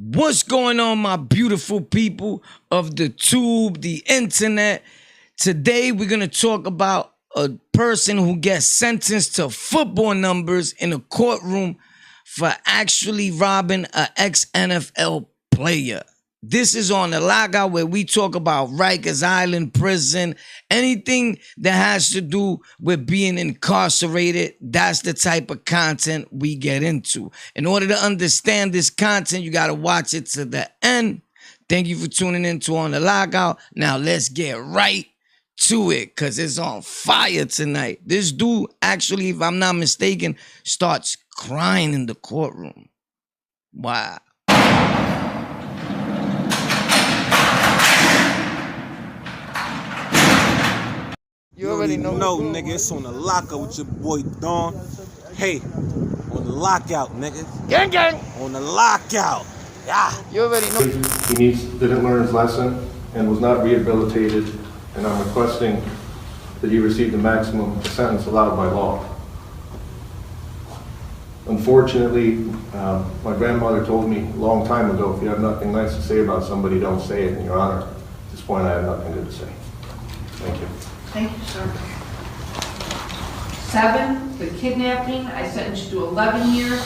What's going on, my beautiful people of the tube, the internet? Today, we're going to talk about a person who gets sentenced to football numbers in a courtroom for actually robbing an ex-NFL player. This is on the Lockout, where we talk about Rikers Island prison, anything that has to do with being incarcerated. That's the type of content we get into. In order to understand this content, you got to watch it to the end. Thank you for tuning in to On the Lockout. Now let's get right to it, because it's on fire tonight. This dude actually, if I'm not mistaken, starts crying in the courtroom. Wow. You already know. No, nigga, it's on the Lockout with your boy Dawn. Hey, on the Lockout, nigga. Gang, gang. On the Lockout. Yeah. You already know. He didn't learn his lesson and was not rehabilitated, and I'm requesting that he receive the maximum sentence allowed by law. Unfortunately, my grandmother told me a long time ago, if you have nothing nice to say about somebody, don't say it. In your honor, at this point, I have nothing good to say. Thank you. Thank you, sir. 7, the kidnapping, I sentenced you to 11 years,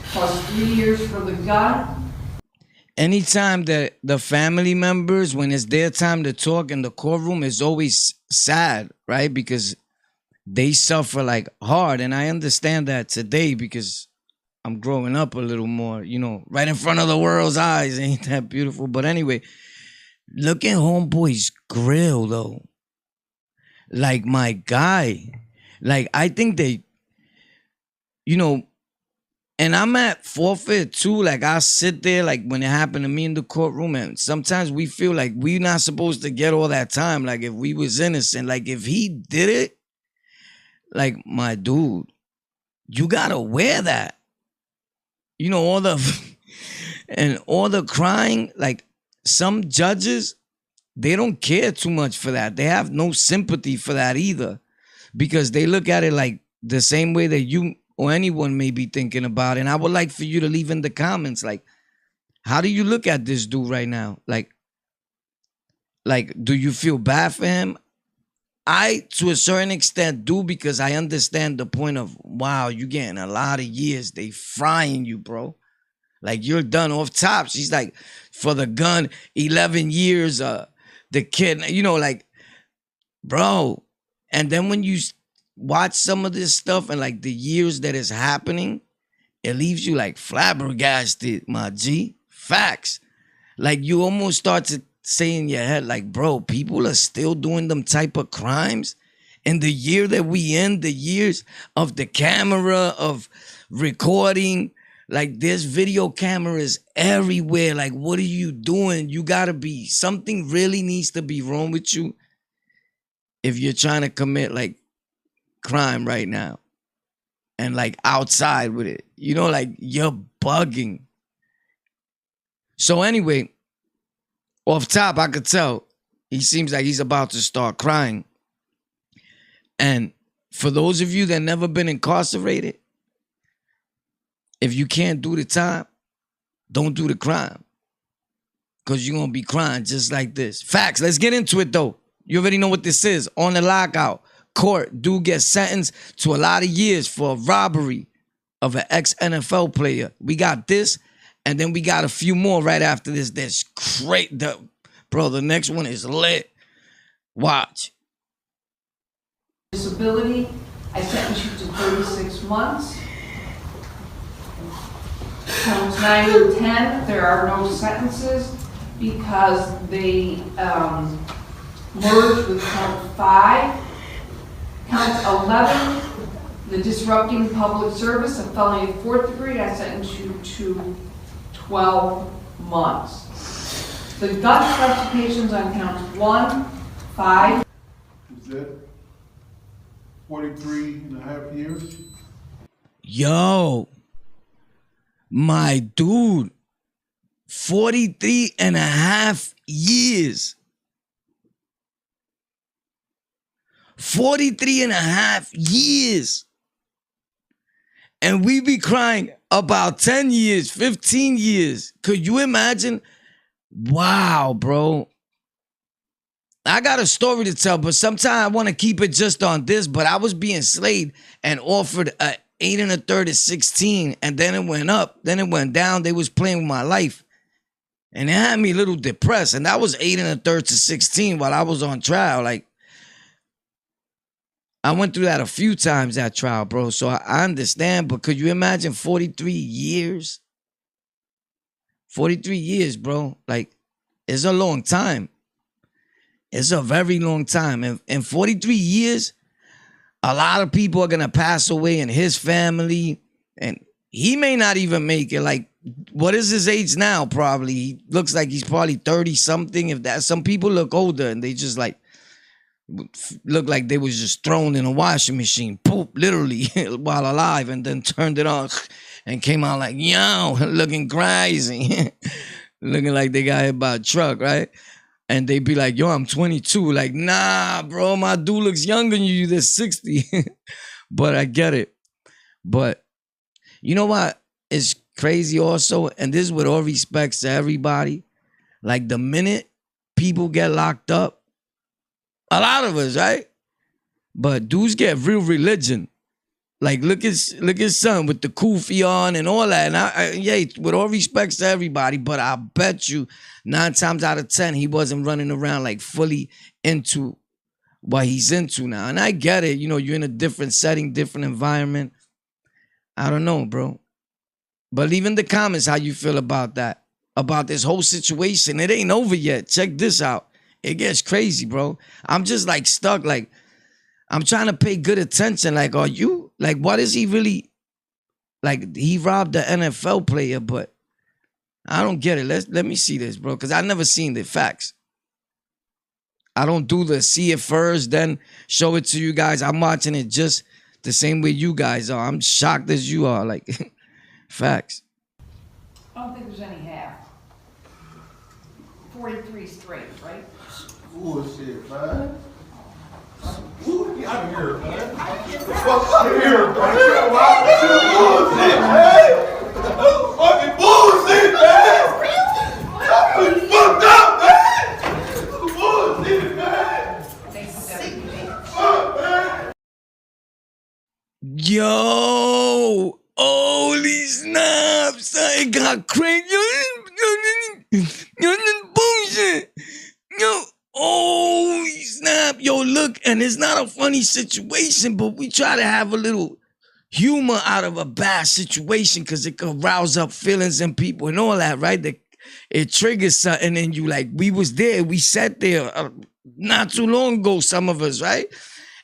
plus 3 years for the gun. Anytime that the family members, when it's their time to talk in the courtroom, is always sad, right? Because they suffer like hard. And I understand that today because I'm growing up a little more, you know, right in front of the world's eyes. Ain't that beautiful? But anyway, look at Homeboy's grill, though. Like, my guy, like, I think they, you know, and I'm at forfeit too. Like, I sit there, like, when it happened to me in the courtroom, and sometimes we feel like we're not supposed to get all that time. Like, if we was innocent, like, if he did it, like, my dude, you gotta wear that. You know, all the, and all the crying, like, some judges, they don't care too much for that. They have no sympathy for that either, because they look at it like the same way that you or anyone may be thinking about. And I would like for you to leave in the comments, like, how do you look at this dude right now? Like, do you feel bad for him? I, to a certain extent, do, because I understand the point of, wow, you getting a lot of years. They frying you, bro. Like, you're done off top. She's like, for the gun, 11 years, the kid, you know, like, bro. And then when you watch some of this stuff and like the years that is happening, it leaves you like flabbergasted, my G. Facts. Like, you almost start to say in your head, like, bro, people are still doing them type of crimes. And the year that we in, the years of the camera, of recording, like, there's video cameras everywhere. Like, what are you doing? You gotta be, something really needs to be wrong with you if you're trying to commit like crime right now and like outside with it. You know, like, you're bugging. So anyway, off top, I could tell he seems like he's about to start crying. And for those of you that never been incarcerated, if you can't do the time, don't do the crime, because you're going to be crying just like this. Facts. Let's get into it, though. You already know what this is. On the Lockout, court, dude gets sentenced to a lot of years for robbery of an ex-NFL player. We got this, and then we got a few more right after this. That's great. Bro, the next one is lit. Watch. Disability, I sentenced you to 36 months. Counts 9 and 10, there are no sentences because they merged with count 5. Count 11, the disrupting public service, a felony of 4th degree, I sentenced you to 12 months. The gun specifications on counts 1, 5. Is that 43 and a half years? Yo, my dude, 43 and a half years. 43 and a half years. And we be crying about 10 years, 15 years. Could you imagine? Wow, bro. I got a story to tell, but sometimes I want to keep it just on this. But I was being slayed and offered a 8 1/3 at 16, and then it went up, then it went down. They was playing with my life, and it had me a little depressed. And that was 8 1/3 to 16 while I was on trial. Like, I went through that a few times, that trial, bro. So I understand, but could you imagine 43 years? 43 years, bro. Like, it's a long time. It's a very long time. And in 43 years, a lot of people are going to pass away in his family. And he may not even make it. Like, what is his age now? Probably. He looks like he's probably 30 something. If that, some people look older and they just like, look like they was just thrown in a washing machine. Poop, literally, while alive. And then turned it on and came out like, yo, looking crazy. Looking like they got hit by a truck, right? And they be like, yo, I'm 22. Like, nah, bro, my dude looks younger than you. They're 60. But I get it. But you know what is crazy also? And this is with all respects to everybody. Like, the minute people get locked up, a lot of us, right? But dudes get real religion. Like, look his son with the kufi on and all that. And yeah, with all respects to everybody, but I bet you 9 times out of 10, he wasn't running around like fully into what he's into now. And I get it. You know, you're in a different setting, different environment. I don't know, bro. But leave in the comments how you feel about that, about this whole situation. It ain't over yet. Check this out. It gets crazy, bro. I'm just like stuck. Like, I'm trying to pay good attention. Like, are you, like, what is he really, like, he robbed the NFL player, but I don't get it. Let me see this, bro, because I never seen the facts. I don't do the see it first, then show it to you guys. I'm watching it just the same way you guys are. I'm shocked as you are. Like, facts. I don't think there's any half. 43 straight, right? Bullshit, man. Ooh, get out of here, man. Fuck out of here, man. Bullshit, man. Fucking bullshit, man. You fucked up, man. Bullshit, man. Fuck, man. Yo, holy snaps. It got crazy. Bullshit. Yo, oh snap. Yo, look, and it's not a funny situation, but we try to have a little humor out of a bad situation because it could rouse up feelings in people and all that, right? It triggers something in you. Like, we was there, we sat there not too long ago, some of us, right?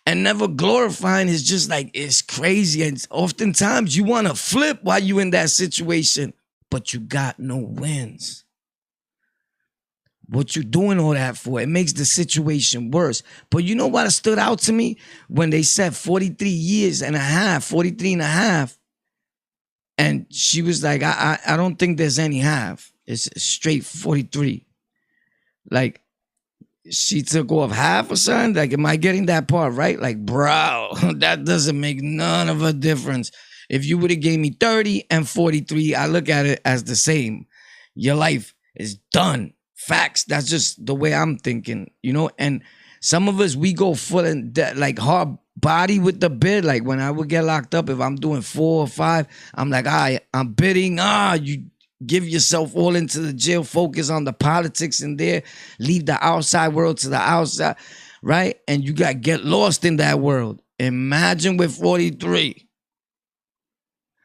And never glorifying is just like, it's crazy. And oftentimes you want to flip while you in that situation, but you got no wins. What you doing all that for? It makes the situation worse. But you know what stood out to me? When they said 43 years and a half, 43 and a half. And she was like, I don't think there's any half. It's straight 43. Like, she took off half or something. Like, am I getting that part right? Like, bro, that doesn't make none of a difference. If you would have gave me 30 and 43, I look at it as the same. Your life is done. Facts. That's just the way I'm thinking, you know? And some of us, we go full and like hard body with the bid. Like, when I would get locked up, if I'm doing 4 or 5, I'm like, I'm bidding. You give yourself all into the jail, focus on the politics in there, leave the outside world to the outside, right? And you got to get lost in that world. Imagine with 43.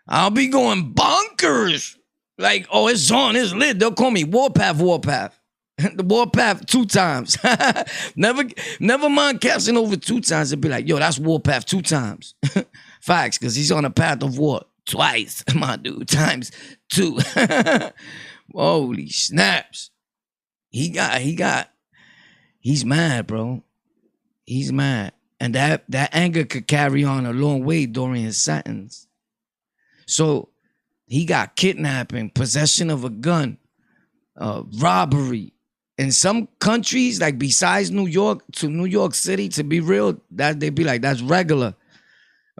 I'll be going bonkers. Like, oh, it's on, it's lit. They'll call me Warpath. The Warpath 2 times. Never mind casting over 2 times and be like, yo, that's Warpath 2 times. Facts, because he's on a path of war twice, my dude, times 2. Holy snaps. He's mad, bro. He's mad. And that anger could carry on a long way during his sentence. So he got kidnapping, possession of a gun, robbery. In some countries, like besides New York, to New York City, to be real, that they be like, that's regular.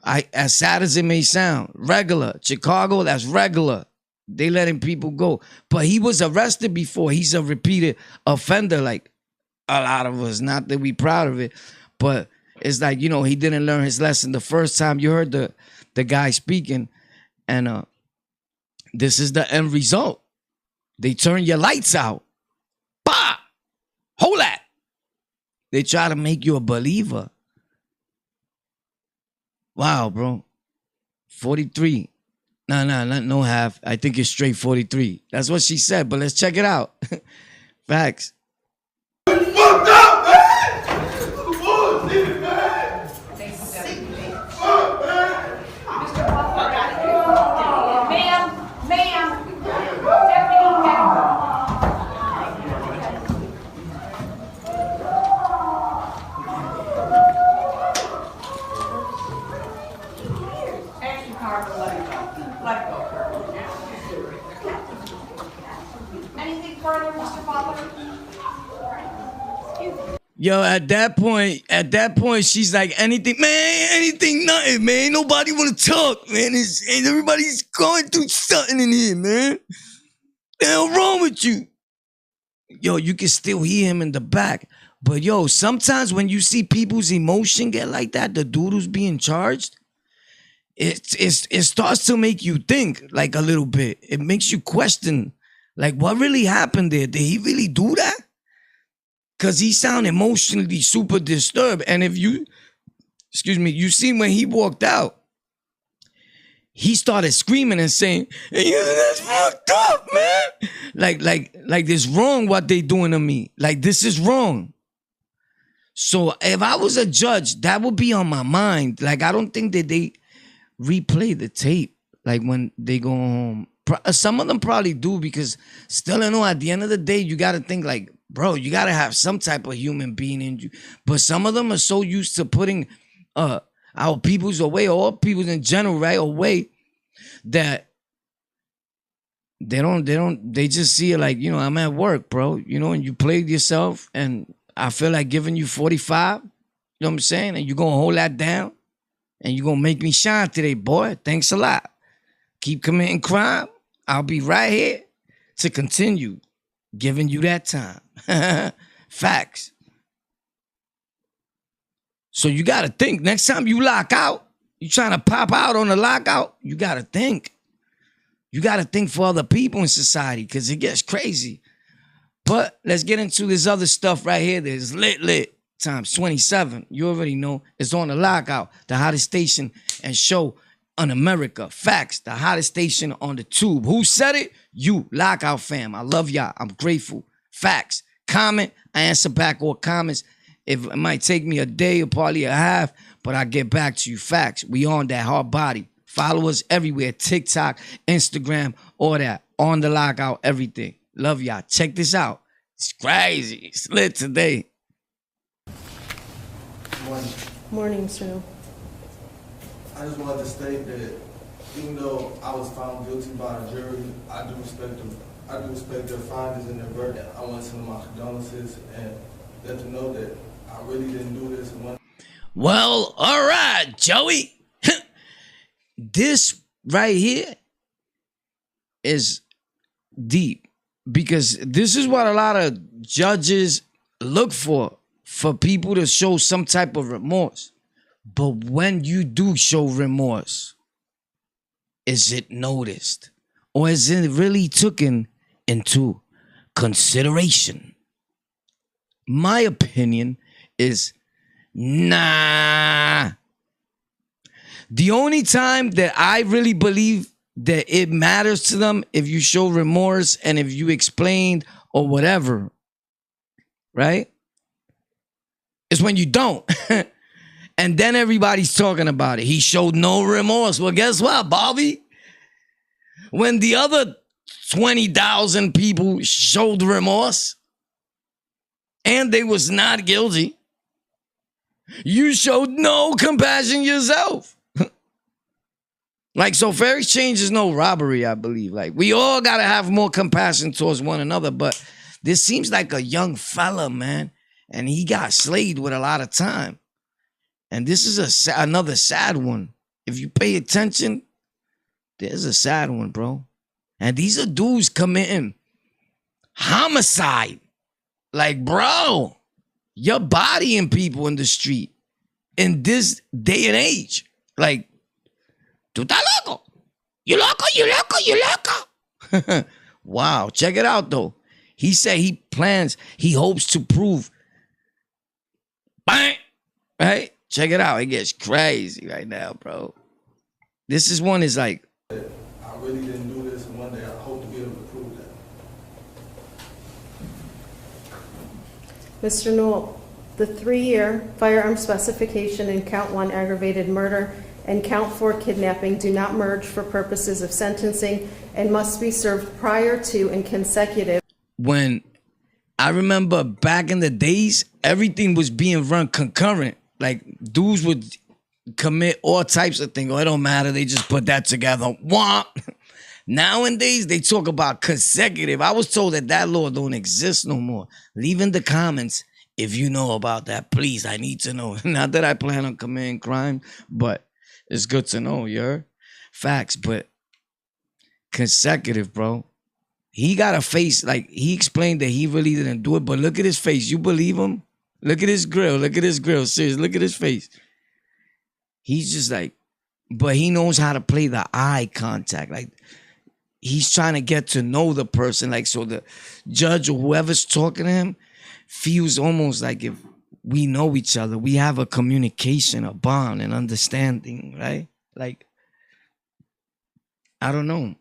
As sad as it may sound, regular. Chicago, that's regular. They letting people go. But he was arrested before. He's a repeated offender, like a lot of us. Not that we proud of it, but it's like, you know, he didn't learn his lesson the first time. You heard the guy speaking, and this is the end result. They turn your lights out. Bah! Hold that. They try to make you a believer. Wow, bro. 43. No half. I think it's straight 43. That's what she said, but let's check it out. Facts. Fucked up, man! Bullshit, man! Fuck, man! Mr. Butler, ma'am, deputy, Actually, Carter, let it go. Let it go, Carter. Anything further, Mr. Butler? Yo, at that point, she's like, anything, nothing, man. Nobody want to talk, man. And everybody's going through something in here, man. The hell wrong with you? Yo, you can still hear him in the back. But yo, sometimes when you see people's emotion get like that, the dude who's being charged, it starts to make you think like a little bit. It makes you question, like, what really happened there? Did he really do that? Because he sounded emotionally super disturbed. And if you see when he walked out, he started screaming and saying, hey, that's fucked up, man. Like this wrong what they doing to me. Like, this is wrong. So if I was a judge, that would be on my mind. Like, I don't think that they replay the tape, like when they go home. Some of them probably do, because still, I know at the end of the day, you got to think like, bro, you got to have some type of human being in you. But some of them are so used to putting our peoples away, or all peoples in general, right, away, that they just see it like, you know, I'm at work, bro, you know, and you played yourself, and I feel like giving you 45, you know what I'm saying? And you're going to hold that down, and you're going to make me shine today, boy. Thanks a lot. Keep committing crime. I'll be right here to continue giving you that time. Facts. So you got to think. Next time you lock out, you trying to pop out on the lockout, you got to think. You got to think for other people in society, because it gets crazy. But let's get into this other stuff right here. There's lit times 27. You already know. It's on the Lockout, the hottest station and show on America. Facts, the hottest station on the tube. Who said it? You, Lockout fam. I love y'all. I'm grateful. Facts. Comment. I answer back all comments. If it might take me a day or probably a half, but I get back to you. Facts. We on that hard body. Follow us everywhere. TikTok, Instagram, all that. On the Lockout, everything. Love y'all. Check this out. It's crazy. It's lit today. Morning. Morning, Mr. Hill. I just wanted to state that even though I was found guilty by a jury, I do respect their findings and their verdict. I want to send them my condolences and let them know that I really didn't do this. Well, all right, Joey. This right here is deep, because this is what a lot of judges look for people to show some type of remorse. But when you do show remorse, is it noticed? Or is it really taken into consideration? My opinion is nah. The only time that I really believe that it matters to them, if you show remorse and if you explained or whatever, right, is when you don't. And then everybody's talking about it. He showed no remorse. Well, guess what, Bobby? When the other 20,000 people showed remorse and they was not guilty, you showed no compassion yourself. Like, so fair exchange is no robbery, I believe. Like, we all got to have more compassion towards one another. But this seems like a young fella, man. And he got slayed with a lot of time. And this is another sad one. if you pay attention, there's a sad one, bro. And these are dudes committing homicide. Like, bro, you're bodying people in the street in this day and age. Like, tú estás loco. You loco, you loco, you loco. Wow, check it out, though. He said he hopes to prove. Bang! Right? Check it out. It gets crazy right now, bro. This is one is like, I really didn't do this, and one day I hope to be able to prove that. Mr. Newell, the 3-year firearm specification in count 1 aggravated murder and count 4 kidnapping do not merge for purposes of sentencing and must be served prior to and consecutive. when I remember back in the days, everything was being run concurrent. Like, dudes would commit all types of things. Oh, it don't matter. They just put that together. Womp. Nowadays, they talk about consecutive. I was told that law don't exist no more. Leave in the comments if you know about that. Please, I need to know. Not that I plan on committing crime, but it's good to know, you heard? Facts, but consecutive, bro. He got a face, like, he explained that he really didn't do it, but look at his face. You believe him? Look at his grill. Look at his grill. Serious, look at his face. He's just like, but he knows how to play the eye contact. Like, he's trying to get to know the person. Like, so the judge or whoever's talking to him feels almost like if we know each other, we have a communication, a bond, an understanding, right? Like, I don't know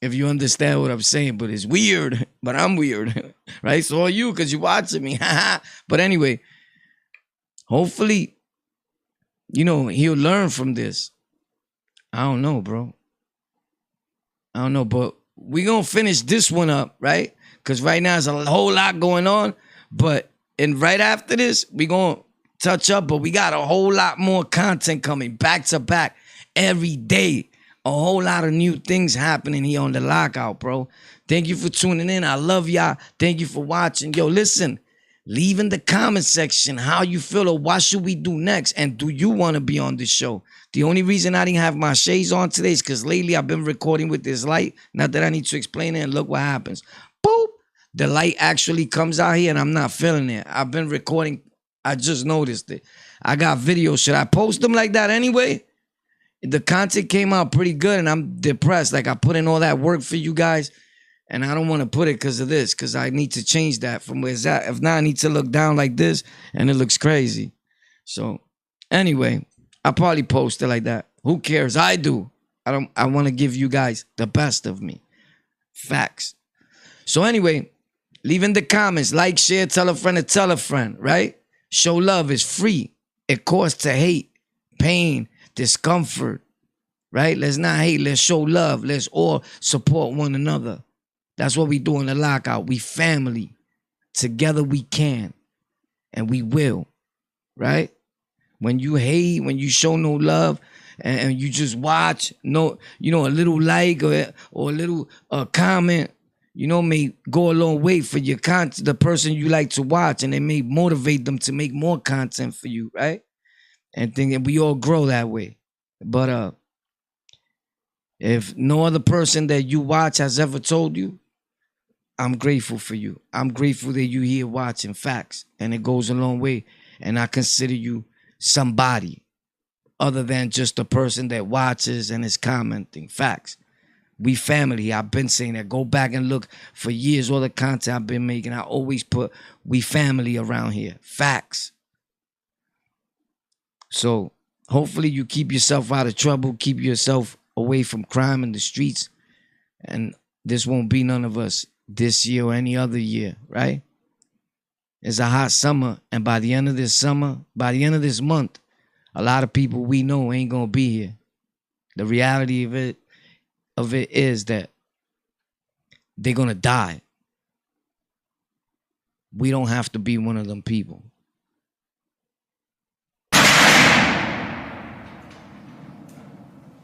if you understand what I'm saying, but it's weird, but I'm weird, right? So are you, because you're watching me. But anyway, hopefully, you know, he'll learn from this. I don't know, bro. I don't know, but we're going to finish this one up, right? Because right now there's a whole lot going on, and right after this, we're going to touch up, but we got a whole lot more content coming back to back every day. A whole lot of new things happening here on the Lockout, bro. Thank you for tuning in. I love y'all. Thank you for watching. Yo, listen, leave in the comment section how you feel or what should we do next, and do you want to be on this show? The only reason I didn't have my shades on today is because lately I've been recording with this light. Not that I need to explain it, and look what happens. Boop! The light actually comes out here and I'm not feeling it. I've been recording. I just noticed it. I got videos. Should I post them like that anyway? The content came out pretty good and I'm depressed. Like, I put in all that work for you guys and I don't want to put it because of this, because I need to change that from where it's at. If not, I need to look down like this and it looks crazy. So anyway, I'll probably post it like that. Who cares? I do. I want to give you guys the best of me. Facts. So anyway, leave in the comments, like, share, tell a friend to tell a friend, right? Show love is free. It costs to hate, pain, discomfort, right? Let's not hate. Let's show love. Let's all support one another. That's what we do in the Lockout. We family. Together we can. And we will. Right? When you hate, when you show no love, and you just watch, no, you know, a little like or a little comment, you know, may go a long way for your content, the person you like to watch, and it may motivate them to make more content for you, right? And think that we all grow that way. But if no other person that you watch has ever told you, I'm grateful for you. I'm grateful that you're here watching. Facts. And it goes a long way. And I consider you somebody other than just a person that watches and is commenting. Facts. We family. I've been saying that. Go back and look for years, all the content I've been making. I always put we family around here. Facts. So hopefully you keep yourself out of trouble, keep yourself away from crime in the streets, and this won't be none of us this year or any other year, right? It's a hot summer, and by the end of this summer, by the end of this month, a lot of people we know ain't gonna be here. The reality of it is that they're gonna die. We don't have to be one of them people.